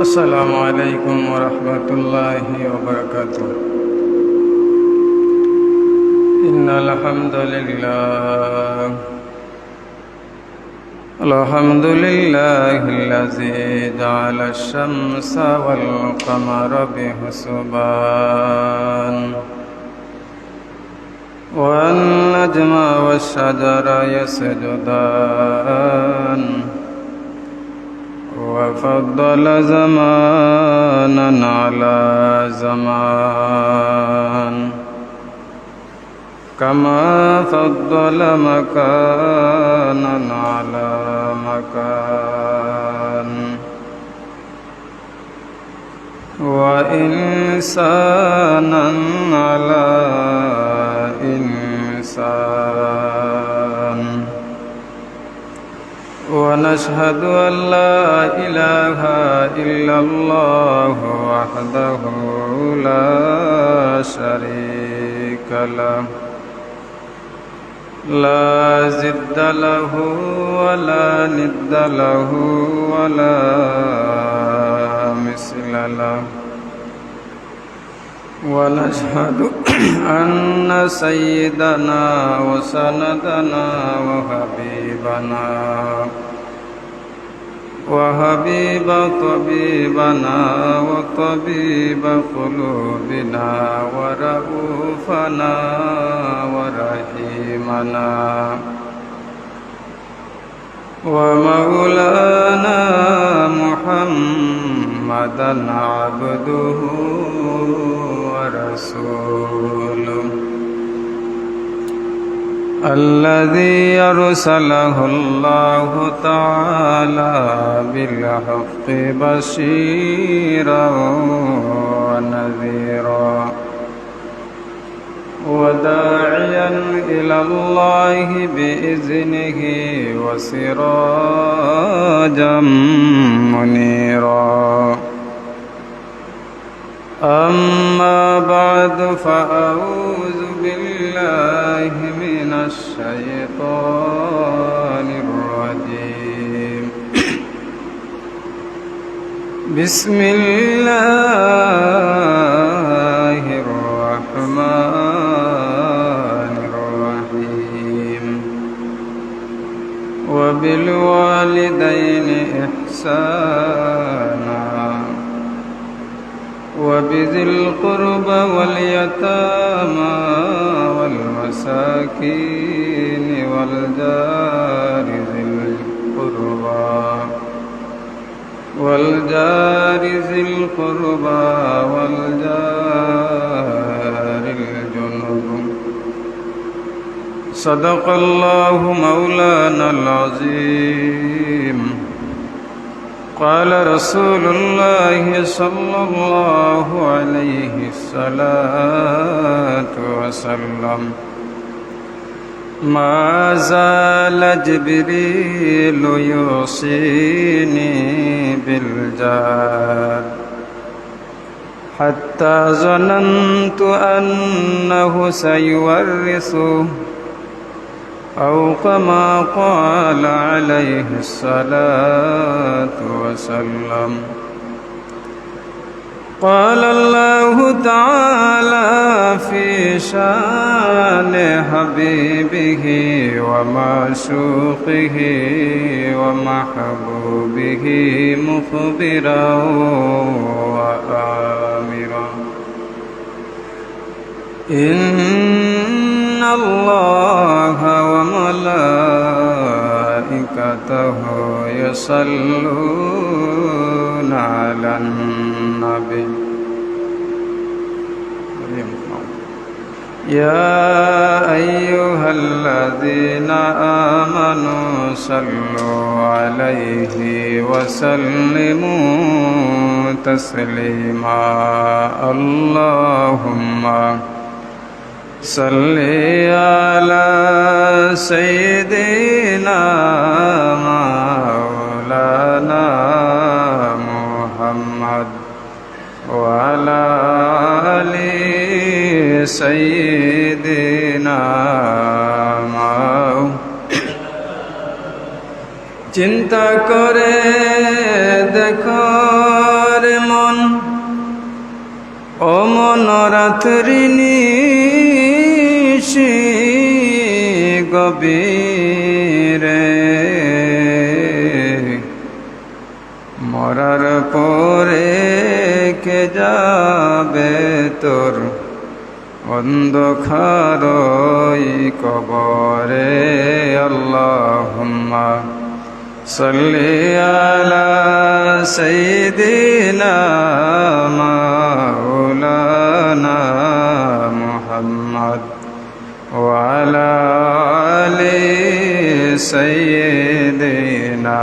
السلام عليكم ورحمة الله وبركاته. إن الحمد لله الذي جعل الشمس والقمر بحسبان والنجم والشجر يسجدان وفضل زمانا على زمان كما فضل مكانا على مكان وإنسانا على إنسان ونشهد أن لا إله إلا الله وحده لا شريك له لا ضد له ولا ند له ولا مثل له ونشهد أن سيدنا وسندنا وحبيب طبيبنا وطبيب قلوبنا ورؤوفنا ورحيمنا ومولانا محمدا عبده ورسوله الذي أرسله الله تعالى بالحق بشيرا ونذيرا وداعيا إلى الله بإذنه وسراجا منيرا. أما بعد فأعوذ بالله من الشيطان الرجيم. بسم الله الرحمن الرحيم. وبالوالدين إحسانا وبذي القربى واليتامى والمساكين والجار ذي القربى والجار الجنب. صدق الله مولانا العظيم. قال رسول الله صلى الله عليه الصلاة والسلام: ما زال جبريل يوصيني بالجار حتى ظننت أنه سيورثه أو كما قال عليه الصلاة والسلام. قال الله تعالى في شان حبيبه ومعشوقه ومحبوبه مخبرا وآمرا: إن الله وملائكته يصلون على النبي يا أيها الذين آمنوا صلوا عليه وسلموا تسليما. اللهم صل على سيدنا مولانا محمد وعلى آل سيدنا চিন্তা করে দেখো রাত্রি নিশি গভীরে মরার পরে কে যাবে তোর অন্ধকার কবরে। আল্লাহুম্মা সাল্লি আলা সাইয়্যিদিনা মাওলানা মুহাম্মদ ওয়া আলা আলি সাইয়্যিদিনা।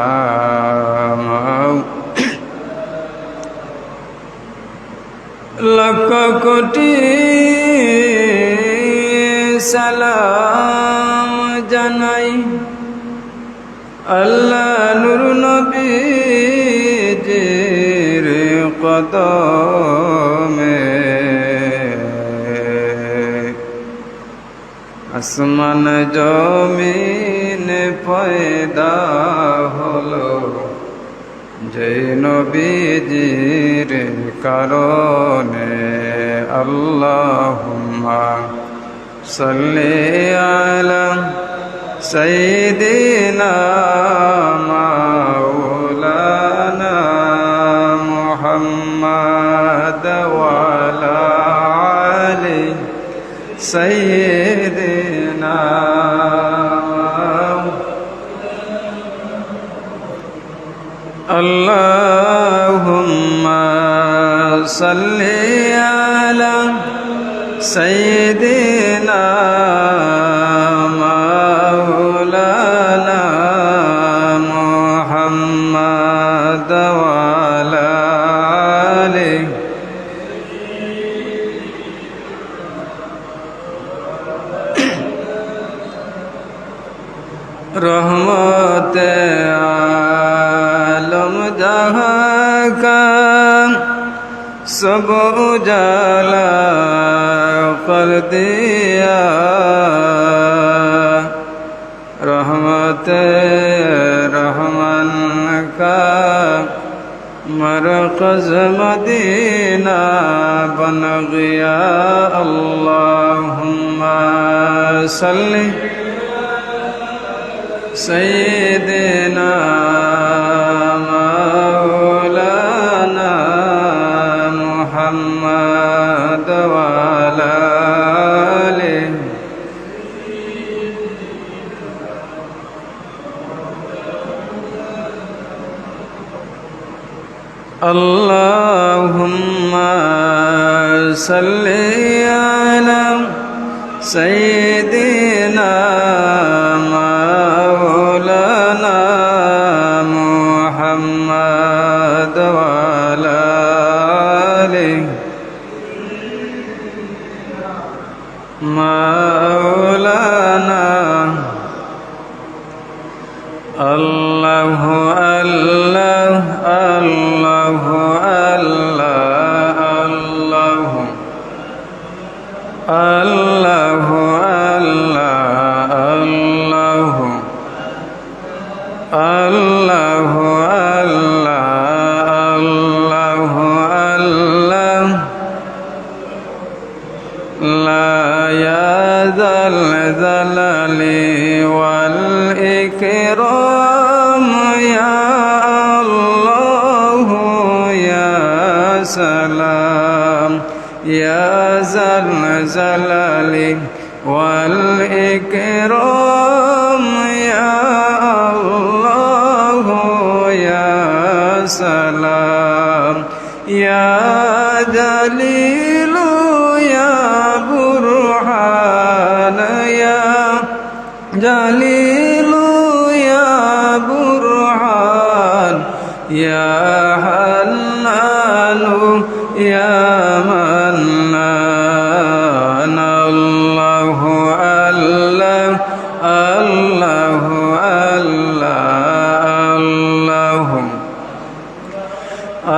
লক্ষ কোটি সালাম জানাই আল্লাহ নূর নবীজির কদমে। আসমান জমিন পয়দা হলো যে নবীজির কারণে। আল্লাহুম্মা সাল্লি আলা সাইয়্যিদিনা মাওলানা মুহাম্মদ ওয়া আলা আলি সাইয়্যিদিনা। আল্লাহুম্মা সাল্লি আলা সাইয়্যিদিনা মাওলানা মুহাম্মদ ওয়া আলা আলি। রহমতে आलम जहाँ का सब उजाला कर दिया। रहमत रहमान का मरकज़ मदीना बन गया। अल्लाहुम्मा सल्ली सय्यिदिना मौलाना मुहम्मद व अला आलिहि। अल्लाहुम्मा सल्ली अला सय्यिदिना मौलाना मुहम्मद व अला आलिहि। मौलाना अल्लाह अल्लाह अल्लाह अल्लाह अल्लाह अल्लाह अल्लाह अल्लाह अल्लाह ला याज़ल ज़लाली वल इकराम या अल्लाह या सलाम या ज़ल ज़लाली वल इकराम या अल्लाह या सलाम या जलील या बुरहान या जलील या बुरहान या हन्नान या मन्नान। अल्लाह अल्लाह अल्लाह अल्लाह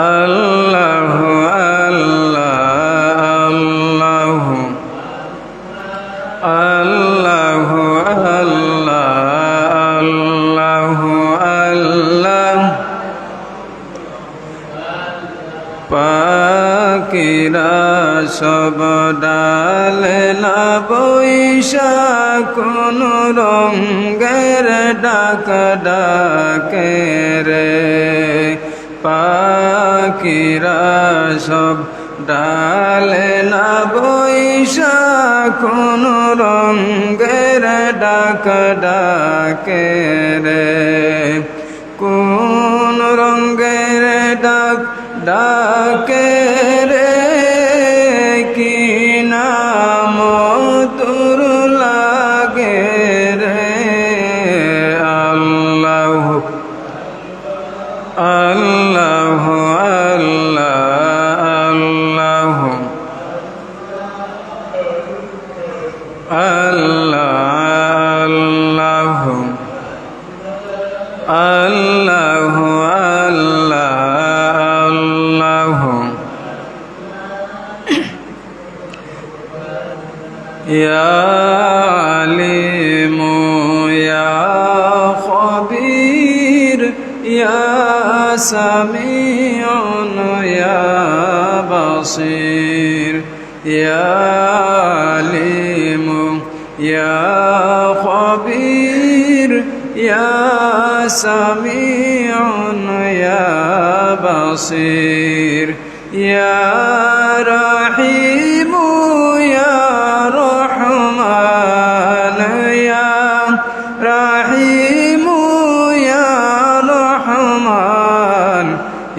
अल्लाह अल्लाह अल्लाह अल्लाह अल्लाह পাখিরা সব ডালে না বৈশা কোন রঙের ডাক ডাকে রে পাখিরা সব ডালে না বৈশা কোন রঙের ডাক ডাকে রে কোন রঙের ডাক ডাকে রে কি নাম মধুর লাগে রে আল্লাহ আল্লাহ আল্লাহ আল্লাহ আল্লাহ আল্লাহ ইয়া আলিম ইয়া খবীর ইয়া সামিউন ইয়া বাসীর ইয়া আলিম ইয়া খবীর ইয়া সামিউন ইয়া বাসীর ইয়া রহিম ইয়া রহমান ইয়া রহিম ইয়া রহমান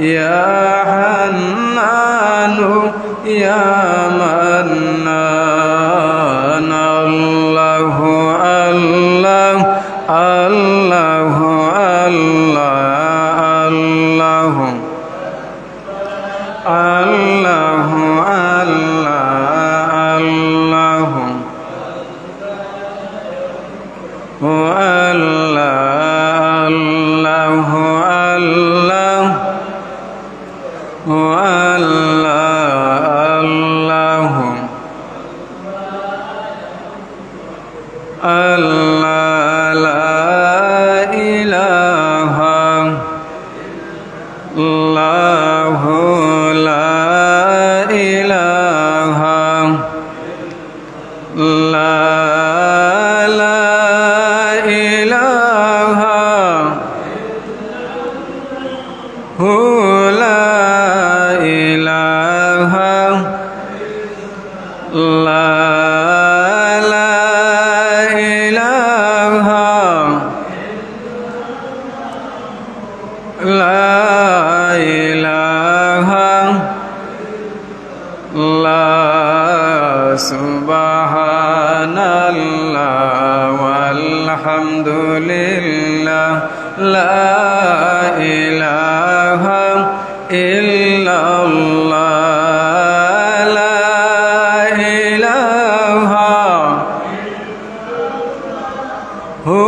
ইয়া হান্নান ইয়া মান্নান আল্লাহ আল্লাহ আল্লাহ আল্লাহ আল্লাহ আল্লাহ ও আল্লাহ আল্লাহ আল্লাহ ও আল্লাহ আল্লাহ লা ইলাহা ইল্লাল্লাহু লা ইলাহা লা ইলাহা হু লা ইলাহা লা ইলাহা লা ইলাহা লা সুবহানাল্লাহ ওয়ালহামদুলিল্লাহ লা ইলাহা ইল্লাল্লাহ লা ইলাহা হু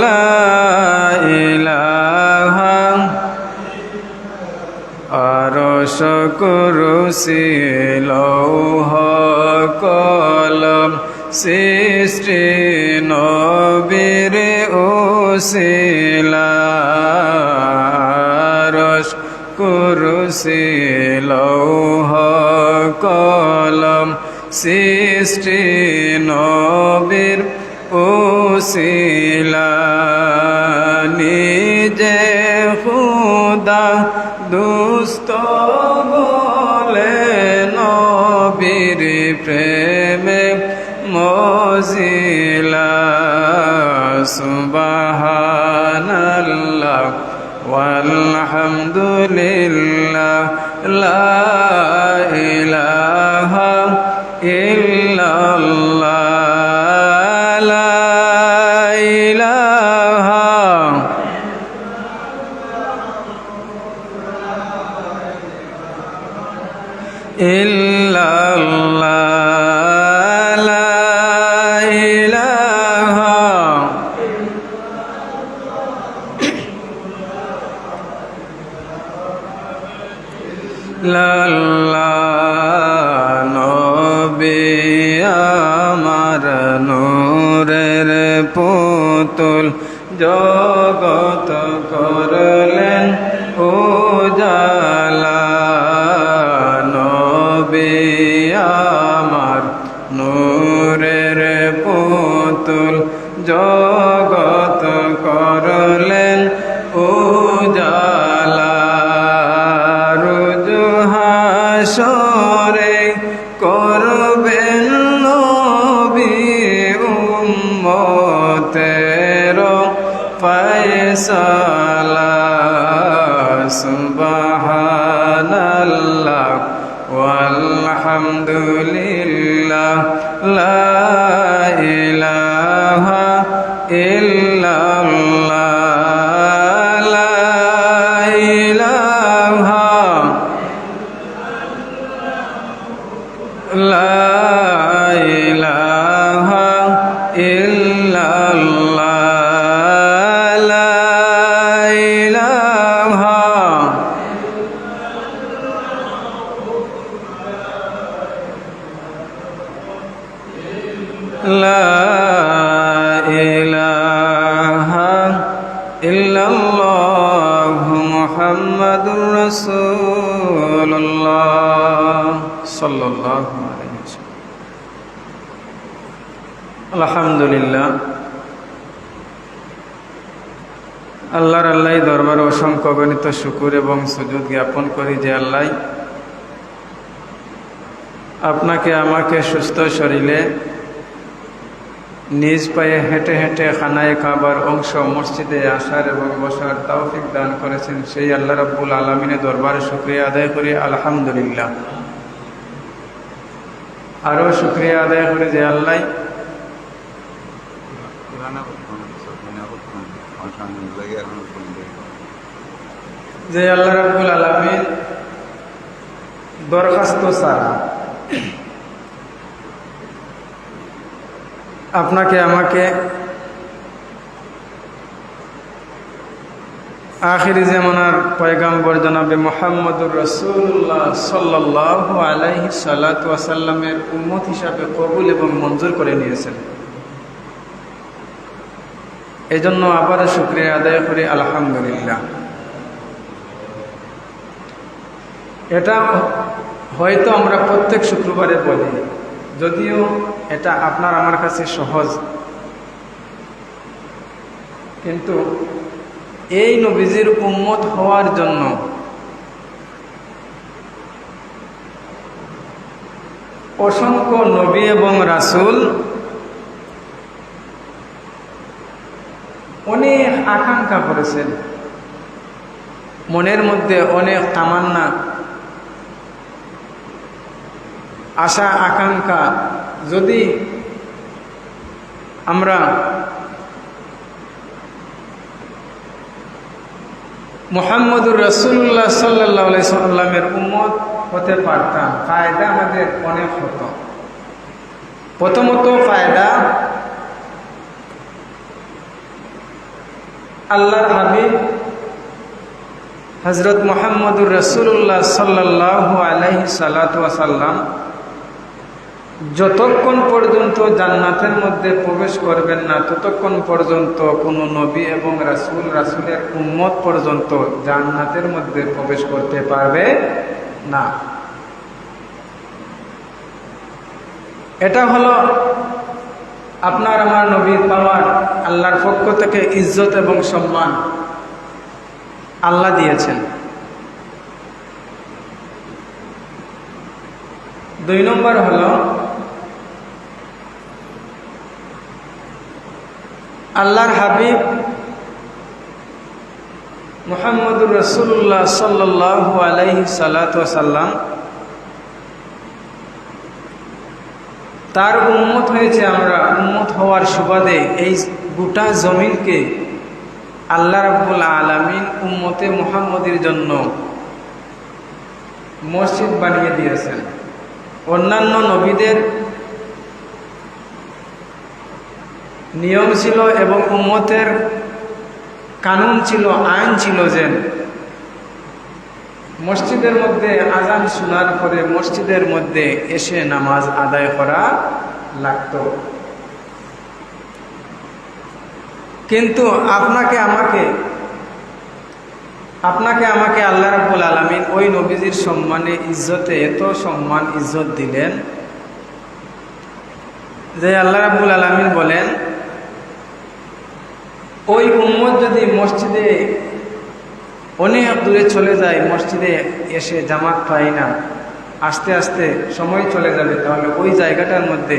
লা ইলাহা আরশ কুরসি লৌহ কলম সৃষ্টি নবীর ওসিলা আরশ কুরসি লৌহ কলম সৃষ্টি নবীর ওসিলা নিজে খুদা দুস্ত বলে নবীর প্রেমে মজিলা সুবহানাল্লাহ ওয়ালহামদুলিল্লাহ লা ইলাহা ইল্লাল্লাহ লা ইলাহা ইল্লাল্লাহ লা ইলাহা লাল্লাহ নবী আমার নূরের পুতুল জগত করলেন উজালা সালাত সুবহানাল্লাহ ওয়ালহামদুলিল্লাহ লা ইলাহা ইল্লাল্লাহ লা ইলাহা লা ইলাহা ইল্লাল্লাহ লা ইলাহা লা ইলাহা ইল্লাল্লাহ মুহাম্মাদুর রাসূলুল্লাহ সাল্লাল্লাহু আলাইহি ওয়াসাল্লাম। আলহামদুলিল্লাহ, আল্লাহর দরবারে অসংখ্য গণিত শুকুর এবং সুজুদ জ্ঞাপন করি যে আল্লাহ আপনাকে আমাকে সুস্থ শরীরে নিজ পায়ে হেঁটে হেঁটে খানায় কাবার অংশ মসজিদে আসার এবং বসার তৌফিক দান করেছেন। সেই আল্লাহ রাব্বুল আলামিনের দরবারে শুকরিয়া আদায় করি আলহামদুলিল্লাহ। আরও শুকরিয়া আদায় করি যে আল্লাহ রাব্বুল আলামিন দরখাস্ত ছাড়া আপনাকে আমাকে আখিরি জামানার পয়গাম্বর জনাবে মুহাম্মদুর রাসূলুল্লাহ সাল্লাল্লাহু আলাইহি সাল্লাতু ওয়া সাল্লামের উম্মত হিসাবে কবুল এবং মঞ্জুর করে নিয়েছেন। এজন্য আবারও শুকরিয়া আদায় করি আলহামদুলিল্লাহ। এটা হয়তো আমরা প্রত্যেক শুক্রবারে বলি, যদিও এটা আপনার আমার কাছে সহজ, কিন্তু এই নবীজির উম্মত হওয়ার জন্য অসংখ্য নবী এবং রাসূল অনেক আকাঙ্ক্ষা করেছেন, মনের মধ্যে অনেক তামান্না, আশা আকাঙ্ক্ষা। যদি আমরা মুহাম্মদুর রাসূলুল্লাহ সাল্লাল্লাহু আলাইহি সাল্লামের উম্মত হতে পারতাম, ফায়দা আমাদের অনেক হতো। প্রথমত ফায়দা, আল্লাহর হাবিব হযরত মুহাম্মদুর রাসূলুল্লাহ সাল্লাল্লাহু আলাইহি সাল্লাতু ওয়া সাল্লাম যতক্ষণ পর্যন্ত জান্নাতের মধ্যে প্রবেশ করবেন না, ততক্ষণ পর্যন্ত কোনো নবী এবং রাসূলের উম্মত পর্যন্ত জান্নাতের মধ্যে প্রবেশ করতে পারবে না। এটা হলো আপনার আমার নবীর পাওয়ার, আল্লাহর পক্ষ থেকে ইজ্জত এবং সম্মান আল্লাহ দিয়েছেন। 2 নম্বর হলো আল্লাহর হাবিব মুহাম্মদুর রাসূলুল্লাহ সাল্লাল্লাহু আলাইহি সাল্লাতু ওয়া সাল্লাম তার উম্মত হয়েছে। আমরা উম্মত হওয়ার সুবাদে এই গোটা জমিনকে আল্লাহ রাব্বুল আলামিন উম্মতে মুহাম্মদের জন্য মসজিদ বানিয়ে দিয়েছেন। অন্যান্য নবীদের নিয়ম ছিল এবং উম্মতের কানুন ছিল, আইন ছিল যে মসজিদের মধ্যে আজান শোনার পরে মসজিদের মধ্যে এসে নামাজ আদায় করা লাগতো। কিন্তু আপনাকে আমাকে আল্লাহ রাব্বুল আলামিন ওই নবীজির সম্মানে ইজ্জতে এত সম্মান ইজ্জত দিলেন যে আল্লাহ রাব্বুল আলামিন বলেন, ওই উম্মত যদি মসজিদে অনেক দূরে চলে যায়, মসজিদে এসে জামাত পায় না, আস্তে আস্তে সময় চলে যাবে, তাহলে ওই জায়গাটার মধ্যে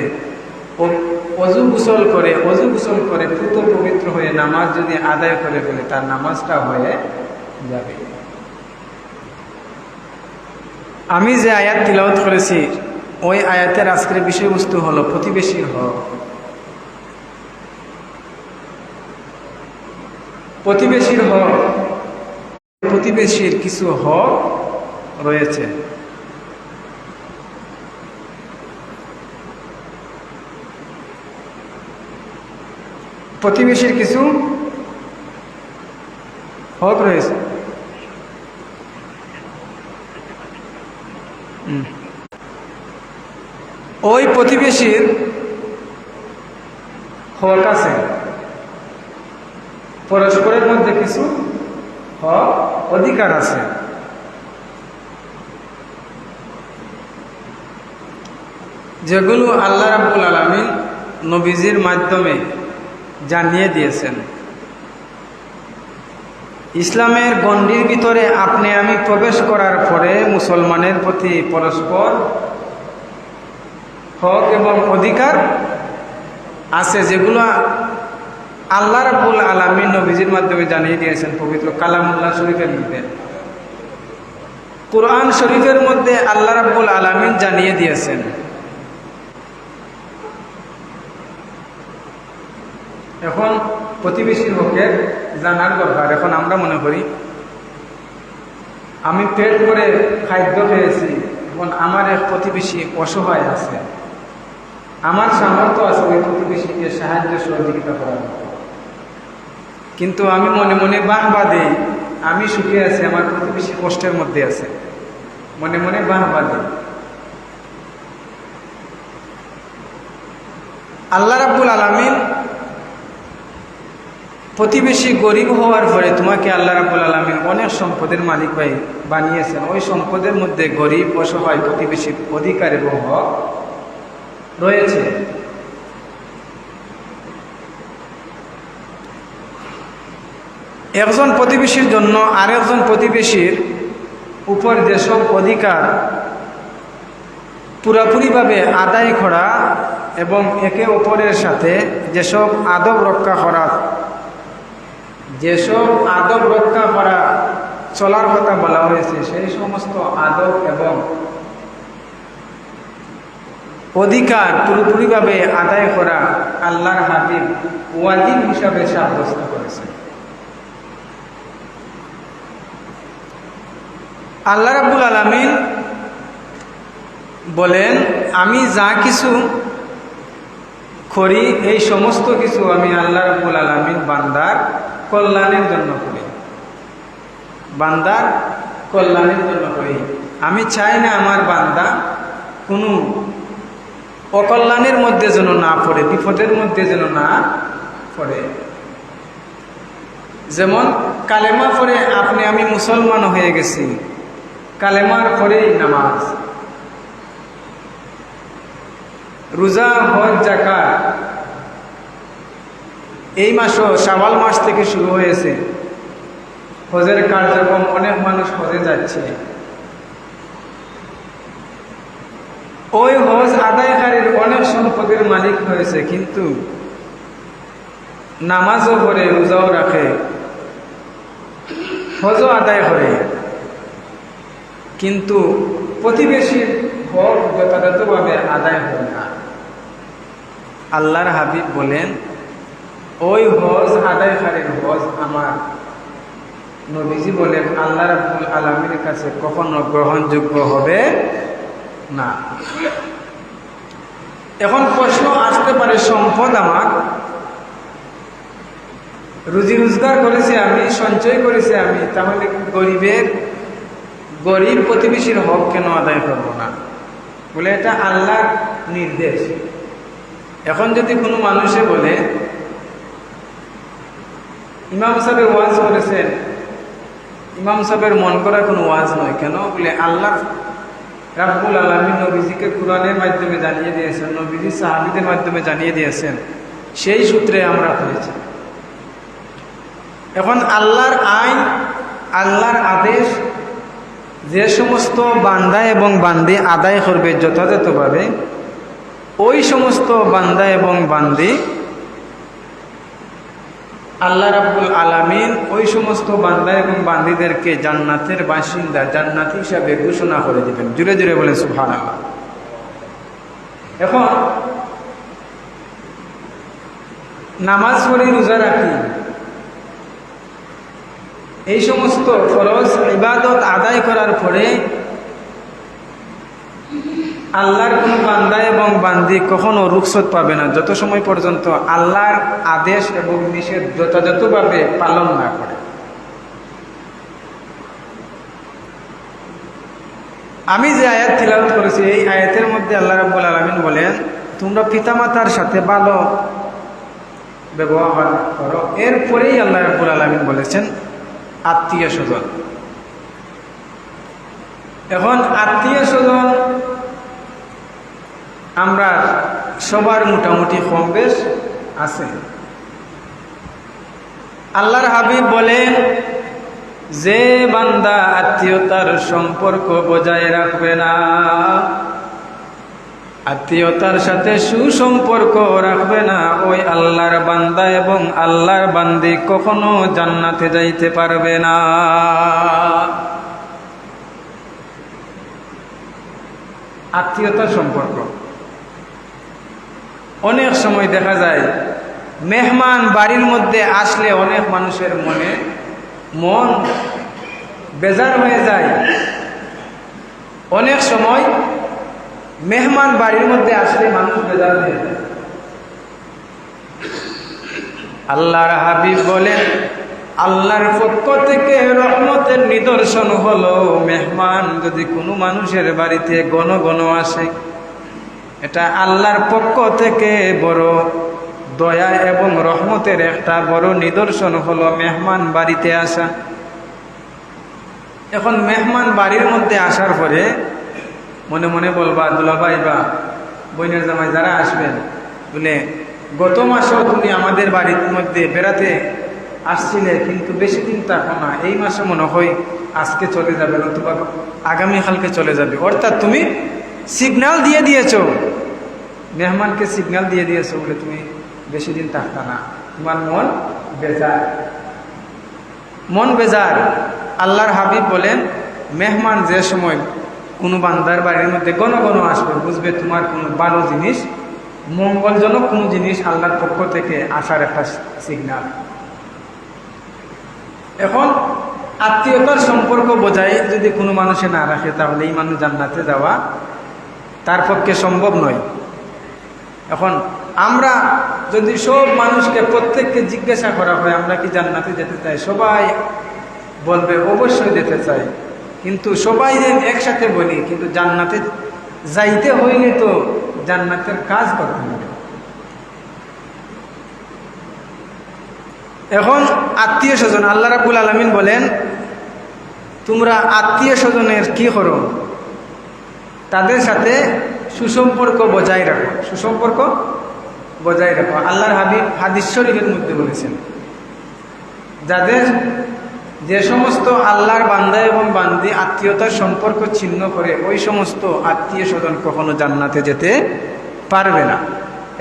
অজু গোসল করে পুত পবিত্র হয়ে নামাজ যদি আদায় করে ফেলে তার নামাজটা হয়ে যাবে। আমি যে আয়াত তিলাওয়াত করেছি ওই আয়াতের আজকের বিষয়বস্তু হলো প্রতিবেশীর হক। প্রতিবেশীর হক, প্রতিবেশীর কিছু হক রয়েছে। প্রতিবেশীর কিছু হক রয়েছে। ওই প্রতিবেশীর হক আছে, পরস্পরের মধ্যে কিছু হক অধিকার আছে। যেগুলো আল্লাহ রাব্বুল আলামিন নবীজির মাধ্যমে জানিয়ে দিয়েছেন। ইসলামের গণ্ডির ভিতরে আপনি আমি প্রবেশ করার পরে মুসলমানের প্রতি পরস্পর হক এবং অধিকার আছে, যেগুলো আল্লাহ রাব্বুল আলামিন নবীজির মাধ্যমে জানিয়ে দিয়েছেন পবিত্র কালামুল্লাহ শরীফের মধ্যে। কুরআন শরীফের মধ্যে আল্লাহ রাব্বুল আলামিন জানিয়ে দিয়েছেন। এখন প্রতিবেশীর হকের জানার দরকার। এখন আমরা মনে করি আমি পেট করে খাদ্য খেয়েছি, এখন আমার এক প্রতিবেশী অসহায় আছে, আমার সামর্থ্য আছে ওই প্রতিবেশীকে সাহায্য সহযোগিতা করার, কিন্তু আমি মনে মনে বাহবা দেই আমি সুখে আছি, আমার প্রতিবেশী কষ্টের মধ্যে আছে, মনে মনে বাহবা দেই। আল্লাহ রাব্বুল আলামিন প্রতিবেশী গরিব হওয়ার পরে তোমাকে আল্লাহ রাব্বুল আলামিন অনেক সম্পদের মালিক বানিয়েছেন। ওই সম্পদের মধ্যে গরিব অসহায় প্রতিবেশীর অধিকার এবং হক রয়েছে। একজন প্রতিবেশীর জন্য আরেকজন প্রতিবেশীর উপর যেসব অধিকার পুরাপুরিভাবে আদায় করা এবং একে অপরের সাথে যেসব আদব রক্ষা করা, চলার কথা বলা হয়েছে, সেই সমস্ত আদব এবং অধিকার পুরোপুরিভাবে আদায় করা আল্লাহর হাবিব ওয়াজিব হিসাবে সাব্যস্ত করেছেন। আল্লাহ রাব্বুল আলামিন বলেন, আমি যা কিছু করি এই সমস্ত কিছু আমি আল্লাহ রাব্বুল আলামিন বান্দার কল্যাণের জন্য করি, বান্দার কল্যাণের জন্য করি। আমি চাই না আমার বান্দা কোনো অকল্যাণের মধ্যে যেন না পড়ে, বিপদের মধ্যে যেন না পড়ে। যেমন কালেমা পড়ে আপনি আমি মুসলমান হয়ে গেছি, কালেমার পরেই নামাজ, রোজা, হজ, যাকাত এই মাসও শাওয়াল মাস থেকে শুরু হয়েছে। হজের কার্যক্রম, অনেক মানুষ হজে যাচ্ছে। ওই হজ আদায়কারীর অনেক সম্পদের মালিক হয়েছে, কিন্তু নামাজও পড়ে, রোজাও রাখে, হজও আদায় করে, কিন্তু প্রতিবেশীর হক যথাযথভাবে আদায় হয় না। আল্লাহর হাবিব বলেন, ওই হজ আদায়কারীর হজ আমার, নবীজি বলেন, আল্লাহ রাব্বুল আলামিনের কাছে কখনো গ্রহণযোগ্য হবে না। এখন প্রশ্ন আসতে পারে, সম্পদ আমার, রুজি রোজগার করেছে আমি, সঞ্চয় করেছে আমি, তাহলে গরিব প্রতিবেশীর হক কেন আদায় করবো না? বলে এটা আল্লাহর নির্দেশ। এখন যদি কোনো মানুষে বলে ইমাম সাহেবের ওয়াজ করেছেন, ইমাম সাহেবের মন করা কোনো ওয়াজ নয়, কেন? বলে আল্লাহ রাব্বুল আলামিন নবীজিকে কুরআনের মাধ্যমে জানিয়ে দিয়েছেন, নবীজি সাহাবীদের মাধ্যমে জানিয়ে দিয়েছেন, সেই সূত্রে আমরা করেছি। এখন আল্লাহর আইন, আল্লাহর আদেশ যে সমস্ত বান্দা এবং বান্দি আদায় করবে যথাযথভাবে, ওই সমস্ত বান্দা এবং বান্দি আল্লাহ রাব্বুল আলামিন ওই সমস্ত বান্দা এবং বান্দীদেরকে জান্নাতের বাসিন্দা, জান্নাতি হিসাবে ঘোষণা করে দিবেন। জুড়ে জুড়ে বলেন সুবহানাল্লাহ। এখন নামাজ পড়ি, রোজা রাখি, এই সমস্ত ফরজ ইবাদত আদায় করার পরে আল্লাহর কোনো বান্দা এবং বান্দি কখনো রুখসত পাবে না যত সময় পর্যন্ত আল্লাহর আদেশ এবং নিষেধ যথাযথভাবে পালন না করে। আমি যে আয়াত তিলাওয়াত করেছি এই আয়াতের মধ্যে আল্লাহ রাব্বুল আলামিন বলেন, তোমরা পিতামাতার সাথে ভালো ব্যবহার করো। এরপরেই আল্লাহ রাব্বুল আলামিন বলেছেন আত্মীয় স্বজন। এখন আত্মীয় স্বজন আমরা সবার মোটামুটি কম বেশ আছে। আল্লাহর হাবিব বলেন, যে বান্দা আত্মীয়তার সম্পর্ক বজায় রাখবে না, আত্মীয়তার সাথে সুসম্পর্ক রাখবে না, ওই আল্লাহর বান্দা এবং আল্লাহর বান্দি কখনো জান্নাতে যাইতে পারবে না। আত্মীয়তার সম্পর্ক অনেক সময় দেখা যায় মেহমান বাড়ির মধ্যে আসলে অনেক মানুষের মন বেজার হয়ে যায়। অনেক সময় মেহমান বাড়ির মধ্যে আসলে মানুষ বেজার হয়ে যায়। আল্লাহর হাবিব বলেন, আল্লাহর পক্ষ থেকে রহমতের নিদর্শন হলো মেহমান যদি কোনো মানুষের বাড়িতে ঘন ঘন আসে, এটা আল্লাহর পক্ষ থেকে বড় দয়া এবং রহমতের একটা বড় নিদর্শন হলো মেহমান বাড়িতে আসা। এখন মেহমান বাড়ির মধ্যে আসার পরে মনে মনে বলবা, দুলাভাই বা বোনের জামাই যারা আসবেন, বলে গত মাসেও তুমি আমাদের বাড়ির মধ্যে বেড়াতে আসছিলে, কিন্তু বেশি দিন থাকো না, এই মাসে মনে হয় আজকে চলে যাবে নতুবা আগামীকালকে চলে যাবে। অর্থাৎ তুমি সিগন্যাল দিয়ে দিয়েছো, মেহমানকে সিগন্যাল দিয়ে দিয়েছো বলে তুমি বেশি দিন থাকতা না, তোমার মন বেজার। আল্লাহর হাবিব বলেন, মেহমান যে সময় কোনো বান্দার বাড়ির মধ্যে ঘন ঘন আসবে, বুঝবে তোমার কোনো ভালো জিনিস, মঙ্গলজনক কোনো জিনিস আল্লাহর পক্ষ থেকে আসার একটা সিগন্যাল। এখন আত্মীয়তার সম্পর্ক বজায় যদি কোনো মানুষে না রাখে, তাহলে এই মানুষ জান্নাতে যাওয়া তার পক্ষে সম্ভব নয়। এখন আমরা যদি সব মানুষকে প্রত্যেককে জিজ্ঞাসা করা হয় আমরা কি জান্নাতে যেতে চাই, সবাই বলবে অবশ্যই যেতে চাই, কিন্তু সবাই যেন একসাথে বলি, কিন্তু জান্নাতে যাইতে হইলে তো জান্নাতের কাজ করতে হবে। এখন আত্মীয় স্বজন, আল্লাহ রাব্বুল আলামিন বলেন, তোমরা আত্মীয় স্বজনের কি করো, তাদের সাথে সুসম্পর্ক বজায় রাখো, সুসম্পর্ক বজায় রাখো। আল্লাহর হাবিব হাদিস শরীফের মধ্যে বলেছেন, যে সমস্ত আল্লাহর বান্দা এবং বান্দি আত্মীয়তার সম্পর্ক ছিন্ন করে, ওই সমস্ত আত্মীয় স্বজন কখনো জান্নাতে যেতে পারবে না।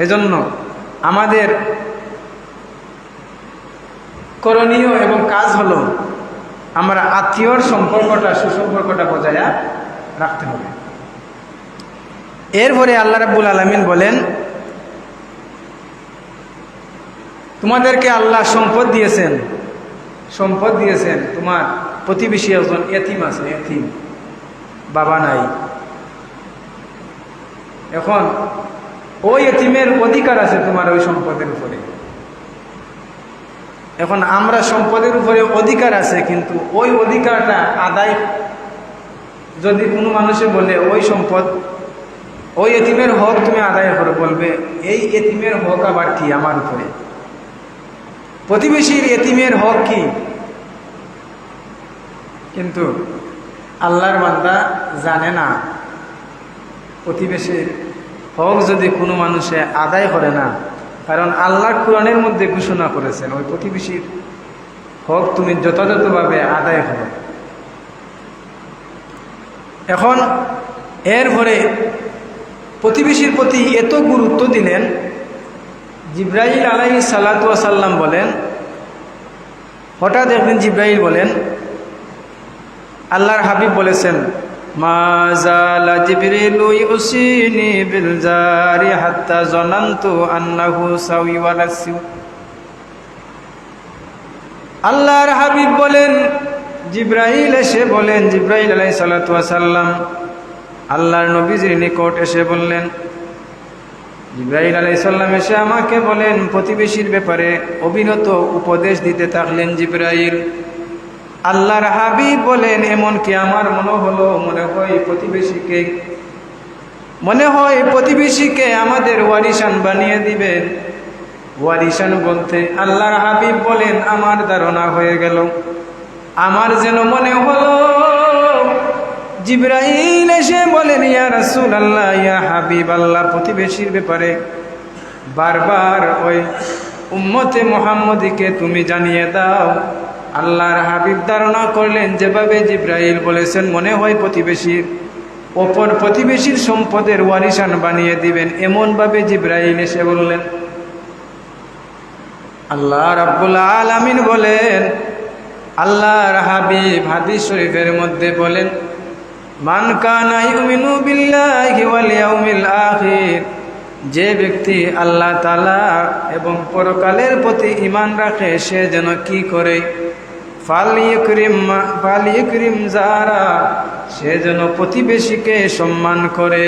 এজন্য আমাদের করণীয় এবং কাজ হলো আমরা আত্মীয়র সম্পর্কটা, সুসম্পর্কটা বজায় রাখতে হবে। এরপরে আল্লাহ রাব্বুল আলামিন বলেন, তোমাদেরকে আল্লাহ সম্পদ দিয়েছেন, তোমার প্রতিবেশী একজন এতিম আছে, এতিম বাবা নাই, এখন ওই এতিমের অধিকার আছে তোমার ওই সম্পদের উপরে। এখন আমরা সম্পদের উপরে অধিকার আছে, কিন্তু ওই অধিকারটা আদায় যদি কোনো মানুষে বলে ওই সম্পদ, ওই এতিমের হক তুমি আদায় করো, বলবে এই এতিমের হক আবার কি আমার উপরে, প্রতিবেশীর এতিমের হক কি? কিন্তু আল্লাহর বান্দা জানে না, প্রতিবেশীর হক যদি কোনো মানুষে আদায় করে না, কারণ আল্লাহর কোরআনের মধ্যে ঘোষণা করেছেন ওই প্রতিবেশীর হক তুমি যথাযথভাবে আদায় করো। এখন এরপরে প্রতিবেশীর প্রতি এত গুরুত্ব দিলেন, জিব্রাইল আলাইহিস সালাতু ওয়াস সালাম বলেন, হঠাৎ একদিন জিব্রাইল বলেন, আল্লাহর হাবিব বলেছেন, মা জালা জিবরিলু ইউসিনি বিল জারি হাত্তা জানানতু আন্নাহু সাওয়ি ওয়া নাসি। আল্লাহর হাবিব বলেন, জিব্রাইল এসে বলেন, জিব্রাইল আলাইহিস সালাতু ওয়াস সালাম আল্লাহর নবীজির নিকট এসে বললেন, জিব্রাইল আলাইহিস সালাম এসে আমাকে বলেন, প্রতিবেশীর ব্যাপারে অবিরত উপদেশ দিতে থাকলেন জিব্রাইল। আল্লাহর হাবিব বলেন, এমন কি আমার মনে হয় প্রতিবেশীকে আমাদের ওয়ারিসান বানিয়ে দিবেন। ওয়ারিসান বলতে আল্লাহর হাবিব বলেন, আমার ধারণা হয়ে গেল, আমার যেন মনে হলো জিব্রাইল এসে বলেন, ইয়া রাসূলুল্লাহ, ইয়া হাবিব আল্লাহ, প্রতিবেশীর ব্যাপারে বারবার ওই উম্মতে মুহাম্মদীকে তুমি জানিয়ে দাও। আল্লাহর হাবিব ধারণা করলেন, যেভাবে জিব্রাইল বলেছেন, মনে হয় প্রতিবেশীর সম্পদের ওয়ারিসান বানিয়ে দিবেন, এমনভাবে জিব্রাইল এসে বললেন। আল্লাহ রাব্বুল আলামিন বলেন, আল্লাহর হাবিব হাদিস শরীফের মধ্যে বলেন, মান কানা ইউমিনু বিল্লাহি ওয়াল ইয়াউমিল আখির, যে ব্যক্তি আল্লাহ তাআলা এবং পরকালের প্রতি ঈমান রাখে, সে যেন কি করে, ফালিয়ুকরিম যারা, সে যেন প্রতিবেশীকে সম্মান করে।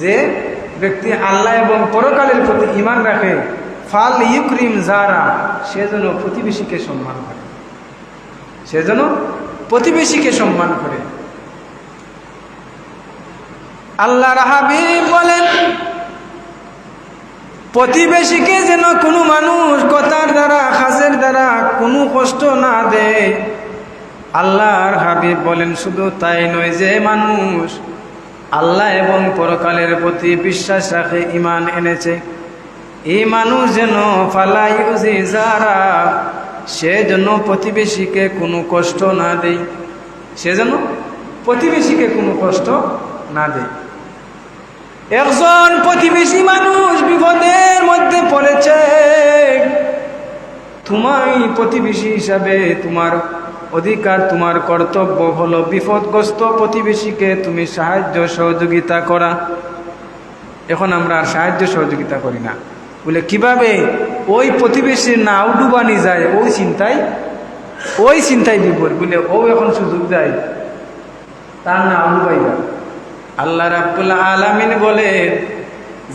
যে ব্যক্তি আল্লাহ এবং পরকালের প্রতি ঈমান রাখে, ফালিয়ুকরিম যারা, সে যেন প্রতিবেশীকে সম্মান করে, আল্লাহর হাবিব বলেন, প্রতিবেশীকে যেন কোনো মানুষ কথার দ্বারা, কাজের দ্বারা কোনো কষ্ট না দেয়। আল্লাহর হাবিব বলেন, শুধু তাই নয়, যে মানুষ আল্লাহ এবং পরকালের প্রতি বিশ্বাস রাখে, ঈমান এনেছে, এই মানুষ যেন ফালা ইউজি যারা, সে যেন প্রতিবেশীকে কোনো কষ্ট না দেয়, একজন প্রতিবেশী মানুষ বিপদের মধ্যে পড়েছে, তুমি প্রতিবেশী হিসাবে তোমার অধিকার, তোমার কর্তব্য হলো বিপদগ্রস্ত প্রতিবেশীকে তুমি সাহায্য সহযোগিতা করা। এখন আমরা আর সাহায্য সহযোগিতা করি না, বলে কিভাবে ওই প্রতিবেশীর নাও ডুবানি যায়, ওই চিন্তায় বিপদ, বলে ও এখন সুযোগ দেয় তার নাও ডুবাইবা। আল্লাহ রাব্বুল আলামিন বলে,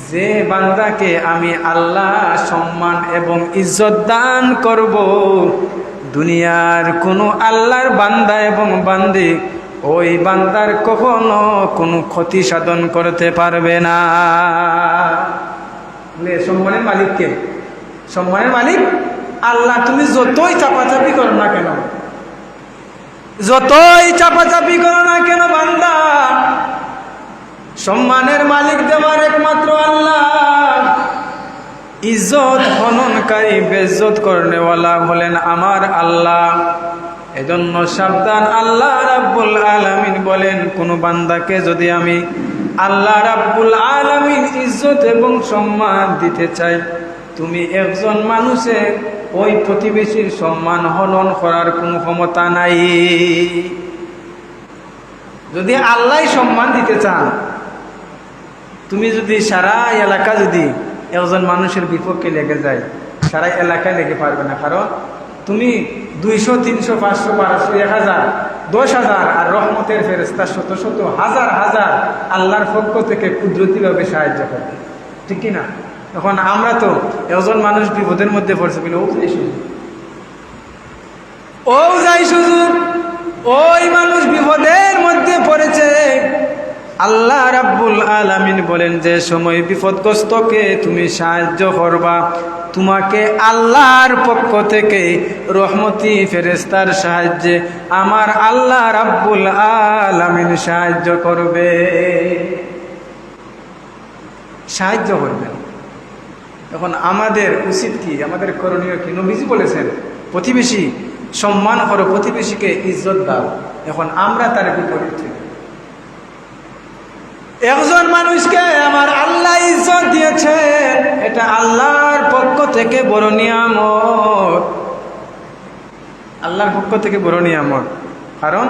যে বান্দাকে আমি আল্লাহ সম্মান এবং ইজ্জত দান করব, দুনিয়ার কোনো আল্লাহর বান্দা এবং বান্দি ওই বান্দার কখনো কোনো ক্ষতি সাধন করতে পারবে না। সম্মানের মালিক কে? সম্মানের মালিক আল্লাহ। তুমি যতই চাপাচাপি করো না কেন, বান্দা, সম্মানের মালিক দেওয়ার একমাত্র আল্লাহ। ইজ্জত হননকারী, বেইজ্জত করনেওয়ালা হলেন আমার আল্লাহ। এজন্য সাবধান। আল্লাহ রাব্বুল আলামিন বলেন, কোন বান্দাকে যদি আমি আল্লাহ রাব্বুল আলামিন ইজ্জত এবং সম্মান দিতে চাই, তুমি একজন মানুষের ওই প্রতিবেশীর সম্মান হনন করার কোনো ক্ষমতা নাই। যদি আল্লাহ সম্মান দিতে চান, তুমি যদি সারা এলাকা যদি একজন মানুষের বিপক্ষে লেগে যায়, সারা এলাকায় লেগে পারবে না। কারণ তুমি 200, 300, 500, 1200, 1000, 10,000 আর রহমতের ফেরেশতা শত শত হাজার হাজার আল্লাহর পক্ষ থেকে কুদরতিভাবে সাহায্য করবে, ঠিক কিনা? এখন আমরা তো একজন মানুষ বিপদের মধ্যে পড়ছে বলে ওই মানুষ বিপদের মধ্যে পড়েছে। আল্লাহ রাব্বুল আলামিন বলেন, যে সময় বিপদগ্রস্তকে তুমি সাহায্য করবা, তোমাকে আল্লাহর পক্ষ থেকে রহমতি ফেরেশতার সাহায্যে আমার আল্লাহ রাব্বুল আলামিন সাহায্য করবেন। এখন আমাদের উচিত কি, আমাদের করণীয় কি? নবীজি বলেছেন, প্রতিবেশী সম্মান করো, প্রতিবেশীকে ইজ্জত দাও। এখন আমরা তার বিপরীত একজন মানুষকে আমার আল্লাহ ইজ্জত দিয়েছেন, এটা আল্লাহর পক্ষ থেকে বড় নিয়ামত, আল্লাহর পক্ষ থেকে বড় নিয়ামত। কারণ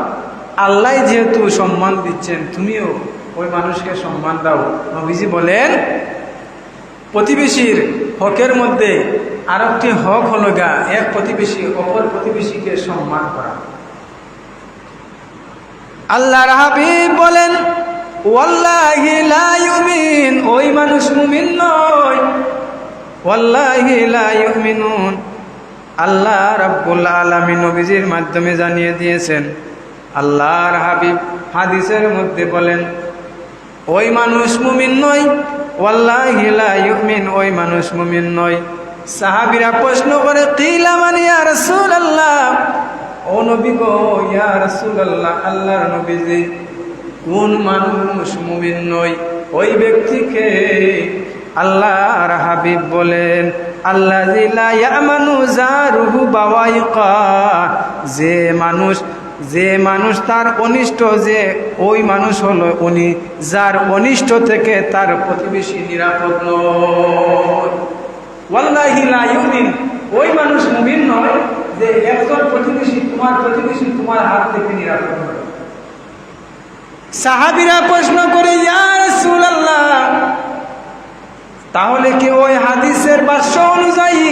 আল্লাহ যেহেতু সম্মান দিচ্ছেন, তুমিও ওই মানুষকে সম্মান দাও। নবীজি বলেন প্রতিবেশীর হকের মধ্যে আর একটি হক হলো গা এক প্রতিবেশী অপর প্রতিবেশীকে সম্মান করা। আল্লাহর হাবিব বলেন ওয়াল্লাহি লা ইউমিন, ওই মানুষ মুমিন নয়। ওয়াল্লাহি লা ইউমিনুন, আল্লাহ রাব্বুল আলামিন নবীজির মাধ্যমে জানিয়ে দিয়েছেন। আল্লাহর হাবিব হাদিসের মধ্যে বলেন ওই মানুষ মুমিন নয়। ওয়াল্লাহি লা ইউমিন, ওই মানুষ মুমিন নয়। সাহাবীরা প্রশ্ন করে কিলা মান ইয়া রাসূলুল্লাহ, ও নবী গো, ইয়া রাসূলুল্লাহ, আল্লাহর নবীজি কোন মানুষ মুমিন নয়? ওই ব্যক্তিকে আল্লাহর হাবিব বলেন আল্লাযী লা ইয়ামানু জারুহু বাওয়াইকা, যে মানুষ তার অনিষ্ট, যে ওই মানুষ হলো উনি যার অনিষ্ট থেকে তার প্রতিবেশী নিরাপদ নয়। ওয়াল্লাহি লা ইউমিন, ওই মানুষ মুমিন নয় যে একজন প্রতিবেশী তোমার হাত থেকে নিরাপদ নয়। সাহাবীরা প্রশ্ন করে ইয়া রাসূলুল্লাহ, তাহলে কি ওই হাদিসের ভাষ্য অনুযায়ী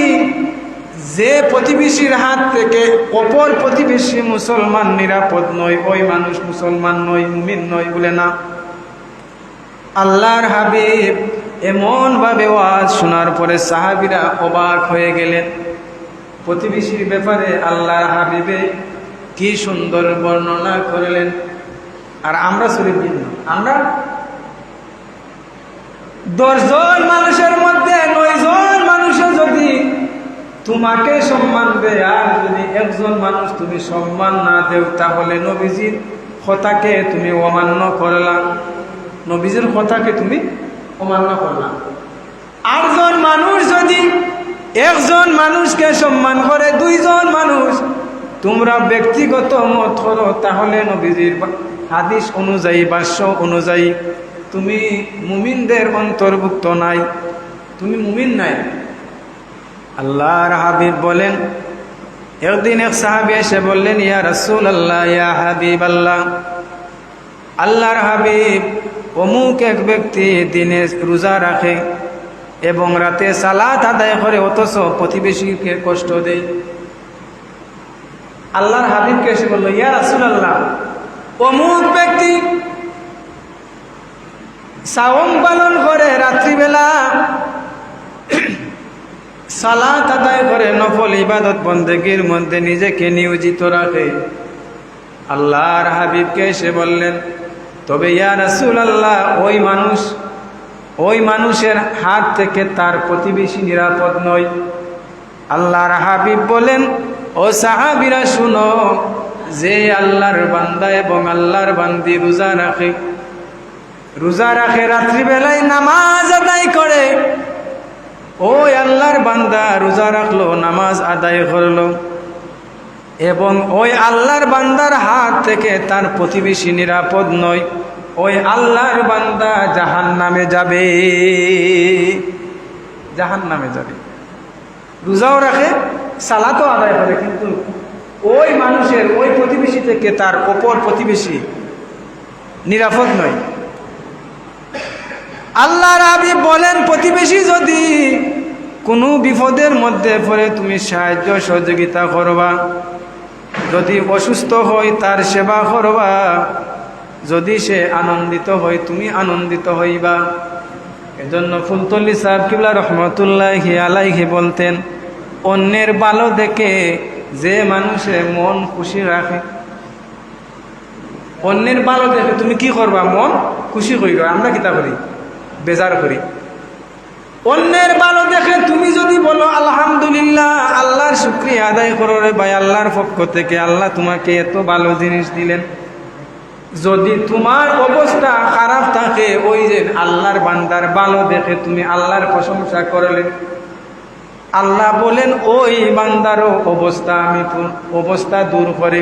যে প্রতিবেশীর হাত থেকে অপর প্রতিবেশী মুসলমান নিরাপদ নয়, ওই মানুষ মুসলমান নয়, মুমিন নয়? বলে না। আল্লাহর হাবিব এমন ভাবে ওয়াজ শোনার পরে সাহাবীরা অবাক হয়ে গেলেন। প্রতিবেশীর ব্যাপারে আল্লাহর হাবিবে কি সুন্দর বর্ণনা করলেন। আর আমরা শরীফ দিন, আমরা 10 জন মানুষের মধ্যে 9 জন মানুষে যদি তোমাকে সম্মান দেয়, আর যদি একজন মানুষ তুমি সম্মান না দেও, তাহলে নবীজির কথাকে তুমি অমান্য করলাম, নবীজির কথাকে তুমি অমান্য করলাম। 8 জন মানুষ যদি একজন মানুষকে সম্মান করে, 2 জন মানুষ তোমরা ব্যক্তিগত মত করো, তাহলে নবীজির হাদিস অনুযায়ী, ভাষ্য অনুযায়ী তুমি মুমিনদের অন্তর্ভুক্ত নাই, তুমি মুমিন নাই। আল্লাহর হাবিব বলেন, একদিন এক সাহাবী এসে বললেন ইয়া রাসূলুল্লাহ, ইয়া হাবিবাল্লাহ, আল্লাহর হাবিব, অমুক এক ব্যক্তি দিনে রোজা রাখে এবং রাতে সালাত আদায় করে, অথচ প্রতিবেশীকে কষ্ট দেয়। আল্লাহর হাবিবকে এসে বলল ইয়া রাসূলুল্লাহ, অমুক ব্যক্তি সাওম পালন করে, রাত্রিবেলা সালাত আদায় করে, নফল ইবাদত বন্দেগীর মধ্যে নিজেকে নিয়োজিত রাখে। আল্লাহর হাবিবকে এসে বললেন, তবে ইয়া রাসূলুল্লাহ, ওই মানুষের হাত থেকে তার প্রতিবেশী নিরাপদ নয়। আল্লাহর হাবিব বলেন, ও সাহাবীরা শুনো, যে আল্লাহর বান্দা এবং আল্লাহর বান্দি রোজা রাখে, রাত্রিবেলায় নামাজ আদায় করে, ওই আল্লাহর বান্দা রোজা রাখলো, নামাজ আদায় করলো, এবং ওই আল্লাহর বান্দার হাত থেকে তার প্রতিবেশী নিরাপদ নয়, ওই আল্লাহর বান্দা জাহান্নামে যাবে, জাহান্নামে যাবে। রোজাও রাখে, সালাতও আদায় করে, কিন্তু ওই মানুষের, ওই প্রতিবেশী থেকে তার অপর প্রতিবেশী নিরাপদ নয়। আল্লাহর হাবিব বলেন, প্রতিবেশী যদি কোনো বিপদের মধ্যে পড়ে তুমি সাহায্য সহযোগিতা করবা, যদি অসুস্থ হয় তার সেবা করবা, যদি সে আনন্দিত হয় তুমি আনন্দিত হইবা। এজন্য ফুলতলি সাহেব কিবলা রহমতুল্লাহি আলাইহি বলতেন, অন্যের ভালো দেখে যে মানুষের মন খুশি রাখে, অন্যের ভালো দেখে তুমি কি করবা? মন খুশি করিবা। আমরা কিতা করি? বেজার করি। অন্যের ভালো দেখে তুমি যদি বলো আলহামদুলিল্লাহ, আল্লাহর শুকরিয়া আদায় করো রে ভাই, আল্লাহর পক্ষ থেকে আল্লাহ তোমাকে এত ভালো জিনিস দিলেন। যদি তোমার অবস্থা খারাপ থাকে, ওই যে আল্লাহর বান্দার ভালো দেখে তুমি আল্লাহর প্রশংসা করলে, আল্লাহ বলেন ওই বান্দারও অবস্থা আমি অবস্থা দূর করে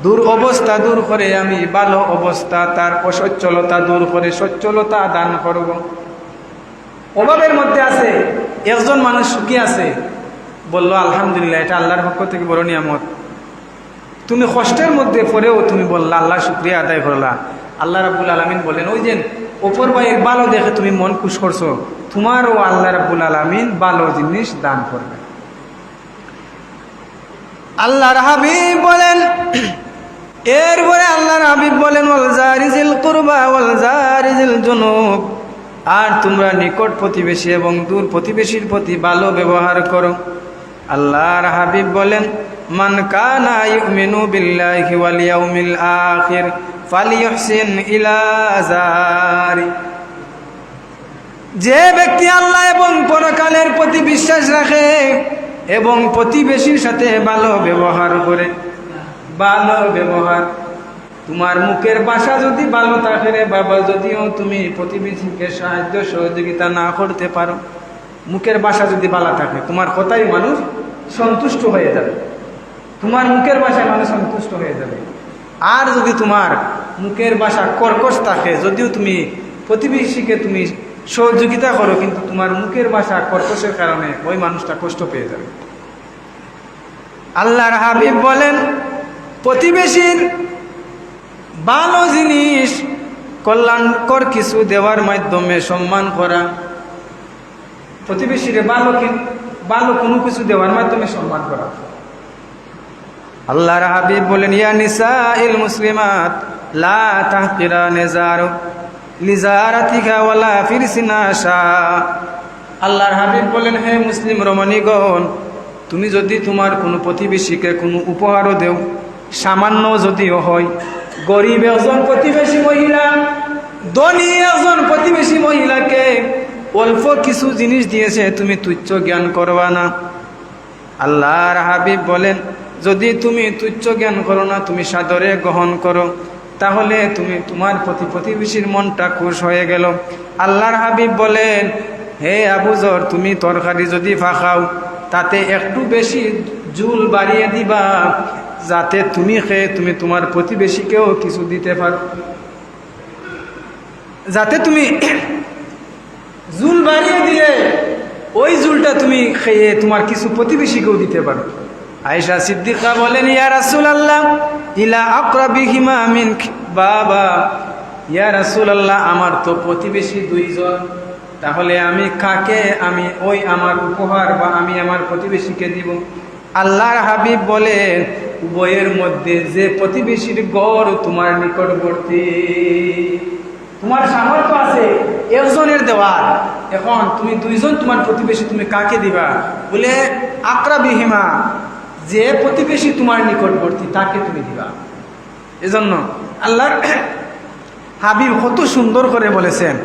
দূর অবস্থা দূর করে আমি ভালো অবস্থা, তার অসচ্ছলতা দূর করে সচ্ছলতা দান করব। অভাবের মধ্যে আছে, একজন মানুষ সুখী আছে, বলল আলহামদুলিল্লাহ, এটা আল্লাহর পক্ষ থেকে বড় নিয়ামত। তুমি কষ্টের মধ্যে পড়েও তুমি বললা, আল্লাহ শুকরিয়া আদায় করলা। আল্লাহ রাব্বুল আলামিন বলেন, ওই যে অপর ভাইয়ের ভালো দেখে তুমি মন খুশ করছো, তোমারও আল্লাহ রাব্বুল আলামিন ভালো জিনিস দান করবে। আল্লাহর হাবিব বলেন, এরপরে আল্লাহর হাবিব বলেন, ওয়াল জারিজিল কুরবা ওয়াল জারিজিল জুনুব, আর তোমরা নিকট প্রতিবেশী এবং দূর প্রতিবেশীর প্রতি ভালো ব্যবহার করো। আল্লাহর হাবিব বলেন, মান কানা ইউমিনু বিল্লাহি ওয়াল ইয়াউমিল আখির ফালিয়ুহসিন ইলা জারি। যে ব্যক্তি আল্লাহ এবং পরকালের প্রতি বিশ্বাস রাখে এবং প্রতিবেশীর সাথে ভালো ব্যবহার করে, ভালো ব্যবহার, তোমার মুখের ভাষা যদি ভালো থাকে রে বাবা, যদিও তুমি প্রতিবেশীকে সাহায্য সহযোগিতা না করতে পারো, মুখের ভাষা যদি ভালো থাকে, তোমার কথাই মানুষ সন্তুষ্ট হয়ে যাবে, তোমার মুখের ভাষায় মানুষ সন্তুষ্ট হয়ে যাবে। আর যদি তোমার মুখের ভাষা কর্কশ থাকে, যদিও তুমি প্রতিবেশীকে তুমি সহযোগিতা করো, কিন্তু তোমার মুখের ভাষা কর্কশের কারণে ওই মানুষটা কষ্ট পেয়ে যাবে। আল্লাহর হাবিব বলেন, প্রতিবেশীর ভালো জিনিস, কল্যাণকর কিছু দেওয়ার মাধ্যমে সম্মান করা, প্রতিবেশীর ভালো কোনো কিছু দেওয়ার মাধ্যমে সম্মান করা। আল্লাহর হাবিব বলেন, ইয়া নিসাইল মুসলিমাত লা তাহকিরানে জারু লিজারাতিকা ওয়ালা ফিরসিনা শা। আল্লাহর হাবিব বলেন, হে মুসলিম রমণীগণ, তুমি যদি তোমার কোনো প্রতিবেশীকে কোনো উপহারও দেও, সামান্য যদিও হয়, গরিব একজন প্রতিবেশী মহিলা ধনী একজন প্রতিবেশী মহিলাকে অল্প কিছু জিনিস দিয়েছে, তুমি তুচ্ছ জ্ঞান করবা না। আল্লাহর হাবিব বলেন, যদি তুমি তুচ্ছ জ্ঞান করো না, তুমি সাদরে গ্রহণ করো, তাহলে তুমি তোমার প্রতিবেশীর মনটা খুশ হয়ে গেল। আল্লাহর হাবিব বলেন, হে আবু যর, তুমি তরকারি যদি ফাঁকাও, তাতে একটু বেশি জুল বাড়িয়ে দিবা, যাতে তুমি খেয়ে তুমি তোমার প্রতিবেশীকেও কিছু দিতে পারো, যাতে তুমি জুল বাড়িয়ে দিলে ওই জুলটা তুমি খেয়ে তোমার কিছু প্রতিবেশীকেও দিতে পারো। আয়েশা সিদ্দিকা বলেন, ইয়া রাসূলুল্লাহ ইলা আকরাবিহিমা মিন বাবা, ইয়া রাসূলুল্লাহ, আমার তো প্রতিবেশী দুইজন, তাহলে আমি কাকে আমি ওই আমার উপহার বা আমি আমার প্রতিবেশীকে দিব? আল্লাহর হাবিব বলেন, উভয়ের মধ্যে যে প্রতিবেশীর ঘর তোমার নিকটবর্তী, তোমার সামর্থ্য আছে একজনের দেওয়ার, এখন তুমি দুইজন তোমার প্রতিবেশী, তুমি কাকে দিবা? বলে আকরাবিহিমা, যে প্রতিবেশী তোমার নিকটবর্তী তাকে তুমি দিবা। এজন্য আল্লাহর হাবিব কত সুন্দর করে বলেছেন,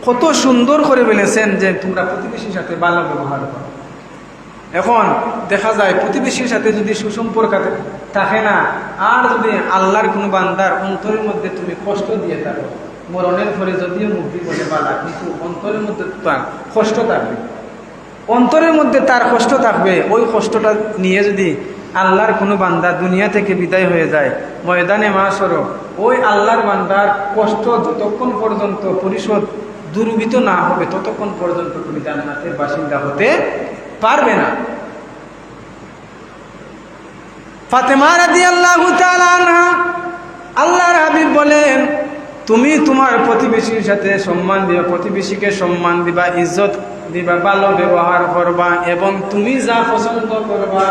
কত সুন্দর করে বলেছেন যে তোমরা প্রতিবেশীর সাথে ভালো ব্যবহার করো। এখন দেখা যায় প্রতিবেশীর সাথে যদি সুসম্পর্ক থাকে না, আর যদি আল্লাহর কোনো বান্দার অন্তরের মধ্যে তুমি কষ্ট দিয়ে থাকো, মরণের পরে যদিও মুক্তি বলে বালা, কিন্তু অন্তরের মধ্যে তার কষ্ট থাকবে, অন্তরের মধ্যে তার কষ্ট থাকবে। ওই কষ্টটা নিয়ে যদি আল্লাহর কোনো বান্দা দুনিয়া থেকে বিদায় হয়ে যায়, ময়দানে মাশর, ওই আল্লাহর বান্দার কষ্ট যতক্ষণ পর্যন্ত পরিশোধ দূরীভূত না হবে, ততক্ষণ পর্যন্ত তুমি জান্নাতের বাসিন্দা হতে পারবে না। ফাতেমা রাদিয়াল্লাহু তাআলা আনহা, আল্লাহর হাবিব বলেন, তুমি তোমার প্রতিবেশীর সাথে সম্মান দিবা, প্রতিবেশীকে সম্মান দিবা, ইজ্জত দিবা, ভালো ব্যবহার করবা, এবং তুমি যা পছন্দ করবা,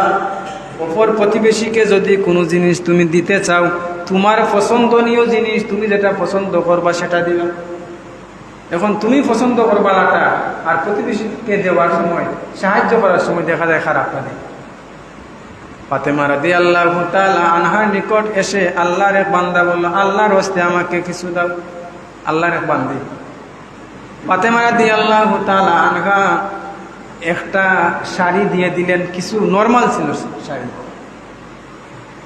অপর প্রতিবেশীকে যদি কোনো জিনিস তুমি দিতে চাও, তোমার পছন্দনীয় জিনিস তুমি যেটা পছন্দ করবা সেটা দিবা। এখন তুমি পছন্দ করবা লাটা, আর প্রতিবেশীকে দেওয়ার সময়, সাহায্য করার সময় দেখা যায় খারাপ লাগে। ফাতেমা রাদিয়াল্লাহু তাআলা আনহার নিকট এসে আল্লাহর এক বান্দা বলল, আল্লাহর হস্তে আমাকে কিছু দাও। আল্লাহর এক বান্দি ফাতেমা রাদিয়াল্লাহু তাআলা আনহা একটা শাড়ি দিয়ে দিলেন, কিছু নরমাল ছিল শাড়ি।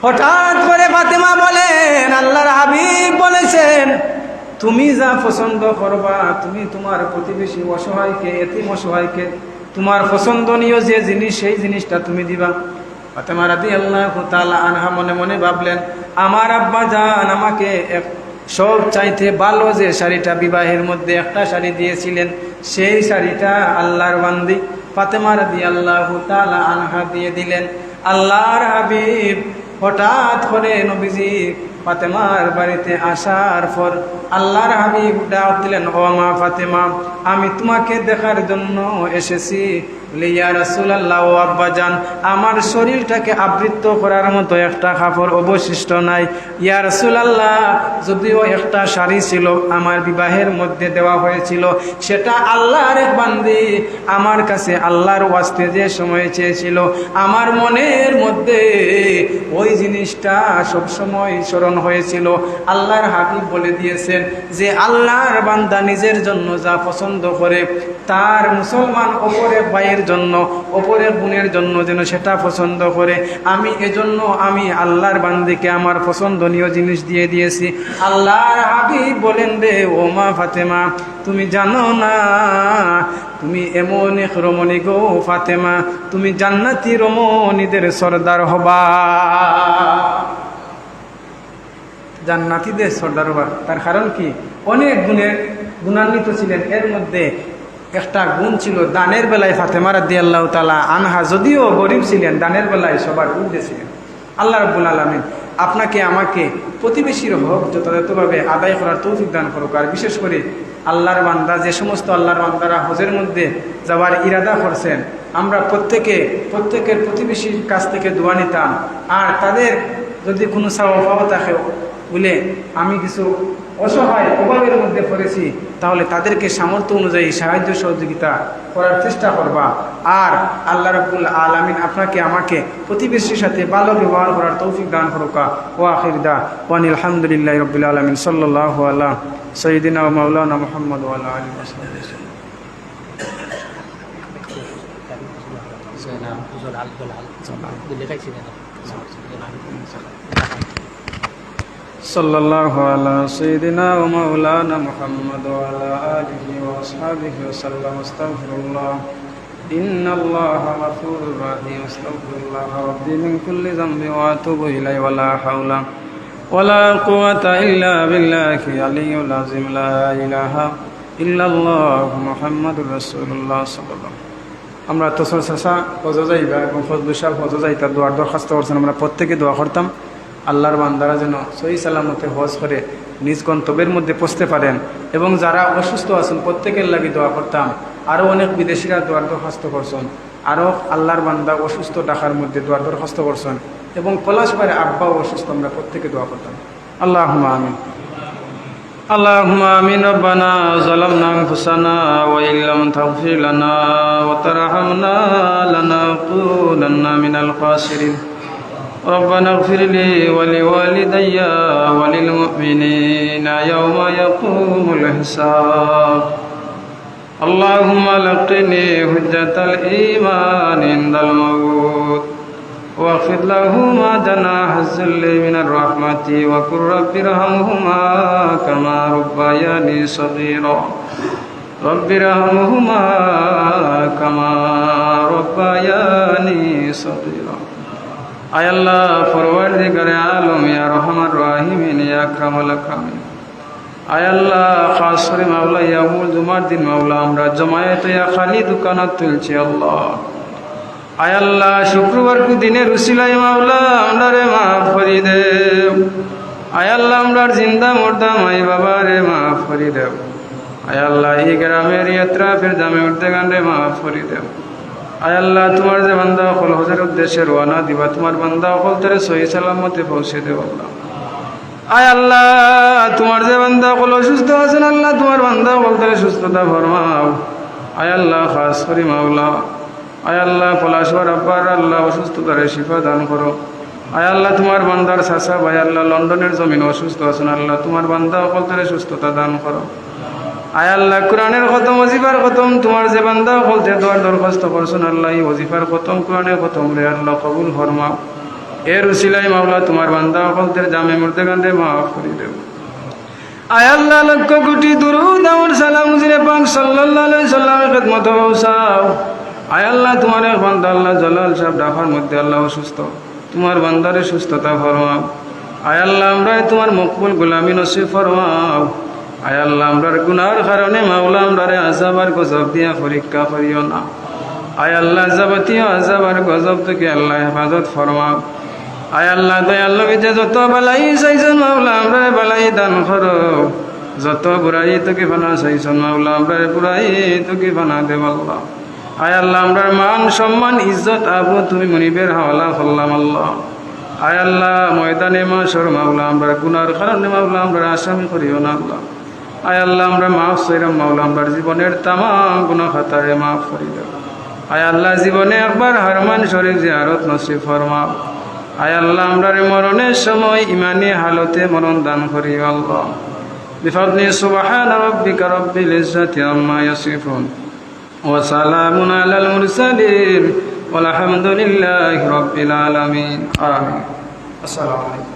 হঠাৎ করে ফাতেমা বলেন, আল্লাহর হাবিব বলেছেন, তুমি যা পছন্দ করবা, তুমি তোমার প্রতিবেশী অসহায়কে, এতিম অসহায়কে তোমার পছন্দনীয় যে জিনিস, সেই জিনিসটা তুমি দিবা। ফাতেমা রাদিয়াল্লাহু তাআলা আনহা মনে মনে ভাবলেন, আমার আব্বা জান আমাকে সব চাইতে ভালো যে শাড়িটা বিবাহের মধ্যে একটা শাড়ি দিয়েছিলেন, সেই শাড়িটা আল্লাহর বান্দি ফাতেমা রাদিয়াল্লাহু তাআলা আনহা দিয়ে দিলেন। আল্লাহর হাবিব হঠাৎ করে নবীজি ফাতেমার বাড়িতে আসার পর আল্লাহর হাবিব ডাক দিলেন, ও মা ফাতেমা, আমি তোমাকে দেখার জন্য এসেছি। ইয়া রাসূলুল্লাহ, ও আব্বাজান, আমার শরীরটাকে আবৃত করার মতো একটা কাপড় অবশিষ্ট নাই। ইয়া রাসূলুল্লাহ, যদিও একটা শাড়ি ছিল আমার বিবাহের মধ্যে দেওয়া হয়েছিল, সেটা আল্লাহর এক বান্দি আমার কাছে আল্লাহর ওয়াস্তে যে সময় চেয়েছিল, আমার মনের মধ্যে ওই জিনিসটা সবসময় স্মরণ হয়েছিল। আল্লাহর হাবিব বলে দিয়েছেন যে আল্লাহর বান্দা নিজের জন্য যা পছন্দ করে, তার মুসলমান অপরের ভাইয়ের জন্য, অপরের বোনের জন্য যেন সেটা পছন্দ করে। আমি এজন্য আমি আল্লাহর বান্দিকে আমার পছন্দনীয় জিনিস দিয়ে দিয়েছি। আল্লাহর হাবিব বলেন, রে ও মা ফাতেমা, তুমি জানো না, তুমি এমন এক রমণী গো ফাতেমা, তুমি জান্নাতি রমণীদের সর্দার হবা, জান্নাতীদের সর্দার হবা। তার কারণ কি? অনেক গুণান্বিত ছিলেন, এর মধ্যে একটা গুণ ছিল দানের বেলায় ফাতেমা রাদিয়াল্লাহু তাআলা আনহা যদিও গরিব ছিলেন, দানের বেলায় সবার ঊর্ধ্বে ছিলেন। আল্লাহ রাব্বুল আলামিন আপনাকে আমাকে প্রতিবেশীর হক যথাযথভাবে আদায় করার তৌফিক দান করুক। আর বিশেষ করে আল্লাহর বান্দা, যে সমস্ত আল্লাহর বান্দারা হজের মধ্যে যাওয়ার ইরাদা করছেন, আমরা প্রত্যেকের প্রতিবেশীর কাছ থেকে দোয়া নিতাম। আর তাদের যদি কোনো চাওয়া থাকে বলে আমি কিছু অসহায় অভাবের মধ্যে পড়েছি, তাহলে তাদেরকে সামর্থ্য অনুযায়ী সাহায্য সহযোগিতা করার চেষ্টা করবা। আর আল্লাহ রাব্বুল আলামিন আপনাকে আমাকে প্রতিবেশীর সাথে ভালো ব্যবহার করার তৌফিক দান করুক। ওয়া আখির দাওয়ানা আলহামদুলিল্লাহি রাব্বিল আলামিন। সাল্লাল্লাহু আলা সাইয়্যিদিনা ওয়া মাওলানা মুহাম্মদ ওয়া আলা আলিহি ওয়া সাহবিহি। সাল্লাল্লাহু আলা সাইয়্যিদিনা ওয়া মাওলানা মুহাম্মদ ওয়া আলা আলিহি ওয়া আসহাবিহি ওয়া সাল্লাম। আস্তাগফিরুল্লাহ, ইন্নাল্লাহা গফুরুর রাহিম। আস্তাগফিরুল্লাহ রাব্বি মিন কুল্লি যামবি ওয়া আতুবু ইলাইহি ওয়া লা হাওলা ওয়া লা কুওয়াতা ইল্লা বিল্লাহি আলিয়্যিল আযীম। লা ইলাহা ইল্লাল্লাহ মুহাম্মাদুর রাসূলুল্লাহ সাল্লাল্লাহু। আমরা তসর চাষা হজ যাইবা এবং ফজলু সাহেব হজ যাইতার দোয়ার দরখাস্ত করছেন। আমরা প্রত্যেকে দোয়া করতাম আল্লাহর বান্দারা যেন সহি সালামতে হজ করে নিজ গন্তব্যের মধ্যে পৌঁছতে পারেন। এবং যারা অসুস্থ আছেন প্রত্যেকের লাগি দোয়া করতাম। আরও অনেক বিদেশিরা দোয়ার দরখাস্ত করছেন, আরও আল্লাহর বান্দা অসুস্থ টাকার মধ্যে দোয়ার দরখাস্ত করছেন, এবং পলাশবারে আব্বাও অসুস্থ, আমরা প্রত্যেকে দোয়া করতাম। আল্লাহুম্মা আমিন। আল্লাহুম্মা আমিন। রব্বানা যালামনা আনফুসানা ওয়া ইল্লাম তাগফির লানা ওয়া তারহামনা লানাকুনান্না মিনাল খাসিরিন। ربنا اغفر لي ولوالدي وللمؤمنين يوم يقوم الحساب. اللهم لقني حجة الإيمان عند الموت واغفر لهما جناح الذل من الرحمة وقل رب ارحمهما كما ربياني صغيرا. رب ارحمهما كما ربياني صغيرا. আয় আল্লাহ পরওয়ারদিগারে আলম, ইয়া রহমান রাহিমিন, ইয়া আকরামুল আকরামিন। আয় আল্লাহ খাস করে মাওলা ইয়াউমুল জুমার দিন মাওলা আমরা জমায়েত ইয়া খালি দোকানত তুলছি আল্লাহ। আয় আল্লাহ শুক্রবার দিনের উসিলায় মাওলা আমরারে মাফ করে দেও। আয় আল্লাহ আমরার জিন্দা মুর্দা মাই বাবারে মাফ করে দেও। আয় আল্লাহ এই গ্রামের ইয়াত্রাফের জামে উঠতে গানরে মাফ করে দেও। আয় আল্লাহ তোমার যে বান্দা অকল হজের উদ্দেশ্যে রওনা দিবা, তোমার বান্দা অকল তারে সহি সালামতে পৌঁছে দেব আল্লাহ। আয় আল্লাহ তোমার যে বান্দা অকল অসুস্থ আছেন আল্লাহ, তোমার বান্দা অকল তারে সুস্থতা ফরমাও। আয় আল্লাহ খাস করি মাওলা, আয় আল্লাহ পলাশবার আব্বার আল্লাহ অসুস্থতারে শিফা দান করো। আয় আল্লাহ তোমার বান্দার চাচা ভাই আল্লাহ লন্ডনের জমিন অসুস্থ আছেন আল্লাহ, তোমার বান্দা অকল তারে সুস্থতা দান করো। আয় আল্লাহ কোরআনের খতম ওজিফার খতম তোমার যে বান্দা বলতে দোয়ার দরখাস্ত করছেন আল্লাহ, এই ওজিফার খতম কোরআনের খতম রে আল্লাহ কবুল ফরমাও। এর উসিলাই মাওলা তোমার বান্দা বলতে জামে মুর্দেগানরে মাফ করে দেব। আয় আল্লাহ লক্ষ কোটি দুরুদ আমার সালাম হুজুরে পাক সাল্লাল্লাহু আলাইহি সাল্লামের খিদমতে পৌঁছাও। আয় আল্লাহ তোমার এক বান্দা আল্লাহ জালাল সাহেব ঢাকার মধ্যে আল্লাহ অসুস্থ, তোমার বান্দারে সুস্থতা ফরমাও। আয় আল্লাহ আমরা তোমার মকবুল গোলামি নসিব ফরমাও। আয় আল্লাহ আমরার গুনার কারণে মাওলা আমরারে আযাব আর গজব দিয়া পরীক্ষা করিও না। আয় আল্লাহ যাবতীয় আযাব আর গজব থেকে আল্লাহ হেফাজত ফরমাও। আয় আল্লাহ দয়াল নবীতে যত বালাই চাইছেন মাওলা আমরারে বালাই দান করো, যত বুড়াই তোকে ফানা চাইছেন মাওলা আমরারে বুড়াই তোকে ফানা দেব আল্লাহ। আয় আল্লাহ আমরার মান সম্মান ইজ্জত আবু তুমি মনিবের হাওলা করলাম আল্লাহ। আয় আল্লাহ ময়দানে মাশর মাওলা আমরার গুনার কারণে মাওলা আমরার আসামি করিও না আল্লাহ। আয় আল্লাহ আমরা মাফ চাইলাম মাওলা আমরার জীবনের তামাম গুনাহ খাতারে মাফ করি দাও। আয় আল্লাহ জীবনে একবার হারমান শরীফ জিয়ারত নসিব ফরমাও। আয় আল্লাহ আমরার মরণের সময় ইমানি হালতে মরণ দান করিও আল্লাহ। বিফাদলি সুবহান রাব্বিকা রাব্বিল ইজ্জাতি আম্মা ইয়াসিফুন ওয়া সালামুন আলাল মুরসালিন ওয়াল হামদুলিল্লাহি রাব্বিল আলামিন। আমিন। আসসালামু আলাইকুম।